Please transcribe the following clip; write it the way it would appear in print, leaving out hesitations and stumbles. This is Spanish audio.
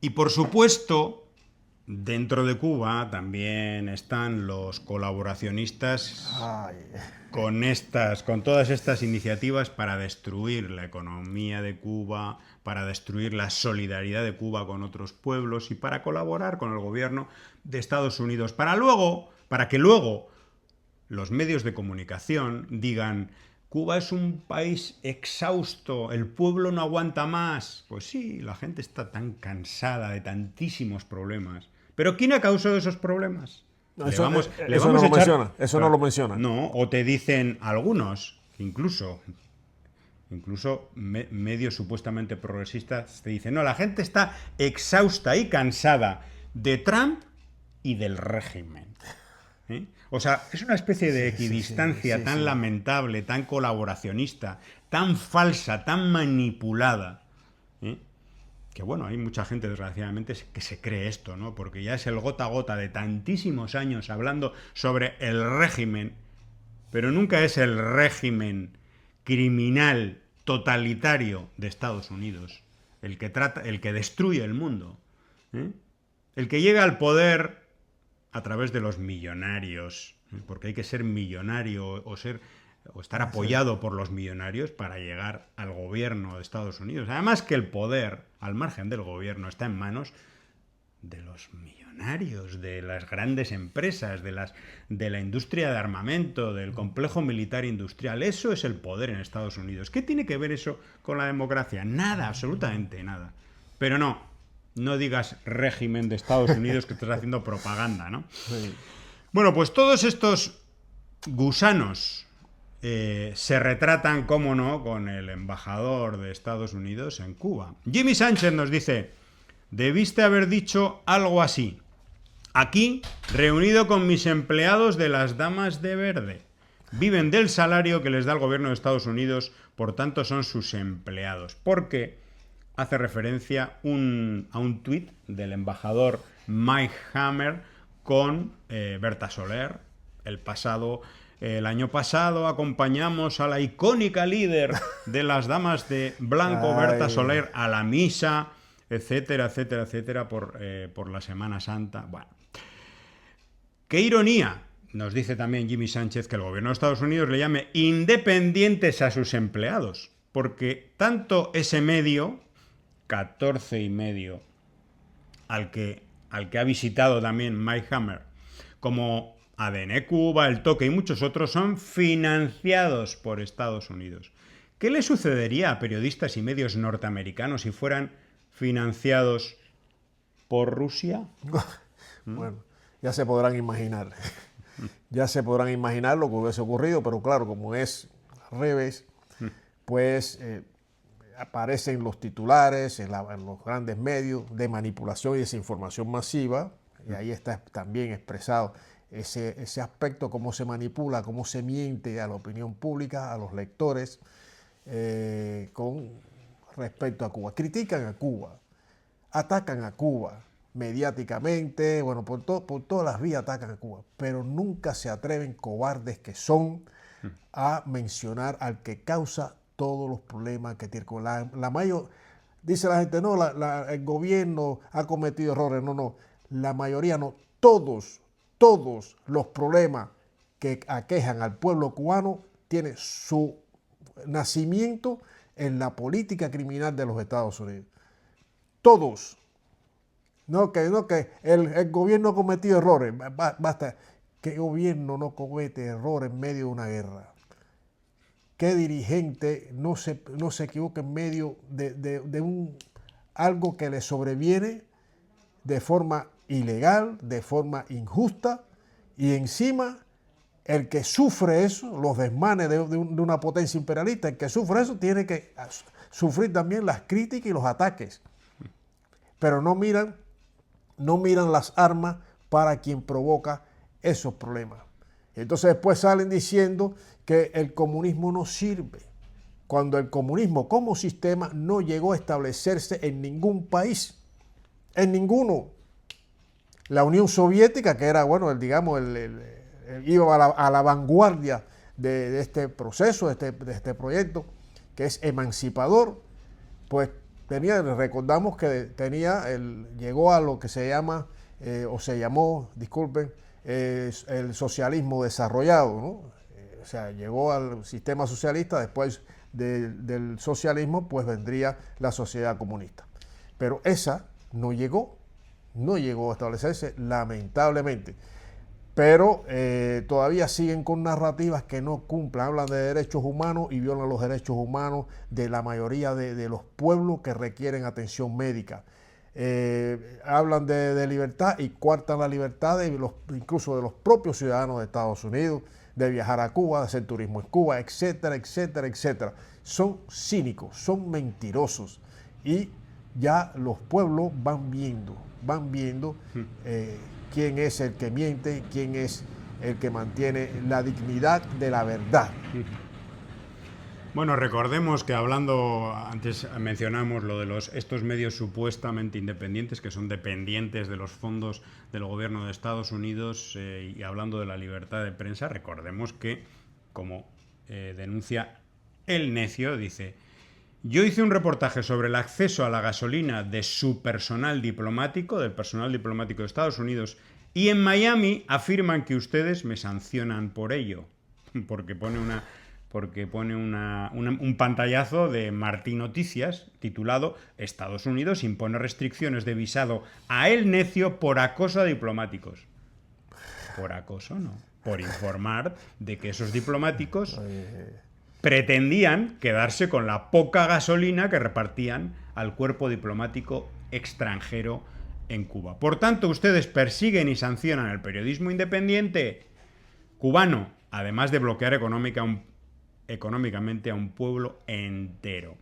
Y por supuesto, dentro de Cuba también están los colaboracionistas Ay, con todas estas iniciativas para destruir la economía de Cuba, para destruir la solidaridad de Cuba con otros pueblos y para colaborar con el gobierno de Estados Unidos, para que luego los medios de comunicación digan: Cuba es un país exhausto, el pueblo no aguanta más. Pues sí, la gente está tan cansada de tantísimos problemas. Pero ¿quién ha causado esos problemas? no, Le eso, vamos, le eso no vamos a lo echar... menciona, eso no lo menciona. No, o te dicen algunos, medios supuestamente progresistas, te dicen: no, la gente está exhausta y cansada de Trump y del régimen. ¿Eh? O sea, es una especie de Sí, sí, sí, equidistancia sí, tan sí. lamentable, tan colaboracionista, tan falsa, tan manipulada, ¿eh? Que bueno, hay mucha gente desgraciadamente que se cree esto, ¿no? Porque ya es el gota a gota de tantísimos años hablando sobre el régimen, pero nunca es el régimen criminal totalitario de Estados Unidos el que destruye el mundo, ¿eh? El que llega al poder a través de los millonarios, ¿eh? Porque hay que ser millonario o estar Sí. apoyado por los millonarios para llegar al gobierno de Estados Unidos. Además que el poder, al margen del gobierno, está en manos de los millonarios, de las grandes empresas, de la industria de armamento, del complejo militar industrial. Eso es el poder en Estados Unidos. ¿Qué tiene que ver eso con la democracia? Nada, absolutamente nada. Pero no, no digas régimen de Estados Unidos, que estás haciendo propaganda, ¿no? Sí. Bueno, pues todos estos gusanos se retratan, cómo no, con el embajador de Estados Unidos en Cuba. Jimmy Sánchez nos dice: debiste haber dicho algo así. Aquí, reunido con mis empleados de las Damas de Verde. Viven del salario que les da el gobierno de Estados Unidos, por tanto son sus empleados. Porque hace referencia a un tuit del embajador Mike Hammer con Berta Soler. El año pasado acompañamos a la icónica líder de las Damas de Blanco, Berta Ay, Soler, a la misa, etcétera, etcétera, etcétera, por la Semana Santa. Bueno, qué ironía, nos dice también Jimmy Sánchez, que el gobierno de Estados Unidos le llame independientes a sus empleados, porque tanto ese medio, 14 y medio, al que ha visitado también Mike Hammer, como ADN Cuba, El Toque y muchos otros, son financiados por Estados Unidos. ¿Qué le sucedería a periodistas y medios norteamericanos si fueran financiados por Rusia? bueno, ya se podrán imaginar. Ya se podrán imaginar lo que hubiese ocurrido, pero claro, como es al revés, pues aparecen los titulares en los grandes medios de manipulación y desinformación masiva, y ahí está también expresado ese aspecto, cómo se manipula, cómo se miente a la opinión pública, a los lectores, con respecto a Cuba. Critican a Cuba, atacan a Cuba mediáticamente, bueno, por todas las vías atacan a Cuba, pero nunca se atreven, cobardes que son, a mencionar al que causa todos los problemas que tiene. La mayor, dice la gente, no, el gobierno ha cometido errores, no, no, la mayoría no, todos los problemas que aquejan al pueblo cubano tienen su nacimiento en la política criminal de los Estados Unidos. Todos. No que el gobierno ha cometido errores. Basta. ¿Qué gobierno no comete errores en medio de una guerra? ¿Qué dirigente no se equivoca en medio de algo que le sobreviene de forma ilegal, de forma injusta? Y encima, el que sufre eso, los desmanes de una potencia imperialista, el que sufre eso tiene que sufrir también las críticas y los ataques. Pero no miran las armas para quien provoca esos problemas. Entonces después salen diciendo que el comunismo no sirve, cuando el comunismo como sistema no llegó a establecerse en ningún país, en ninguno. La Unión Soviética, que era, bueno, iba a la vanguardia de este proceso, de este proyecto, que es emancipador, pues recordamos que llegó a lo que se llama, o se llamó, disculpen, el socialismo desarrollado, ¿no? O sea, llegó al sistema socialista, después del socialismo, pues vendría la sociedad comunista. Pero esa no llegó a establecerse, lamentablemente. Pero todavía siguen con narrativas que no cumplen, hablan de derechos humanos y violan los derechos humanos de la mayoría de los pueblos que requieren atención médica. Hablan de libertad y coartan la libertad incluso de los propios ciudadanos de Estados Unidos, de viajar a Cuba, de hacer turismo en Cuba, etcétera, etcétera, etcétera. Son cínicos, son mentirosos y ya los pueblos van viendo quién es el que miente, quién es el que mantiene la dignidad de la verdad. Bueno, recordemos que antes mencionamos lo de estos medios supuestamente independientes que son dependientes de los fondos del gobierno de Estados Unidos, y hablando de la libertad de prensa, recordemos que, como denuncia El Necio, dice: yo hice un reportaje sobre el acceso a la gasolina de su personal diplomático, del personal diplomático de Estados Unidos, y en Miami afirman que ustedes me sancionan por ello, porque pone un pantallazo de Martí Noticias titulado Estados Unidos impone restricciones de visado a El Necio por acoso a diplomáticos. Por acoso, no. Por informar de que esos diplomáticos pretendían quedarse con la poca gasolina que repartían al cuerpo diplomático extranjero en Cuba. Por tanto, ustedes persiguen y sancionan el periodismo independiente cubano, además de bloquear económicamente a un pueblo entero.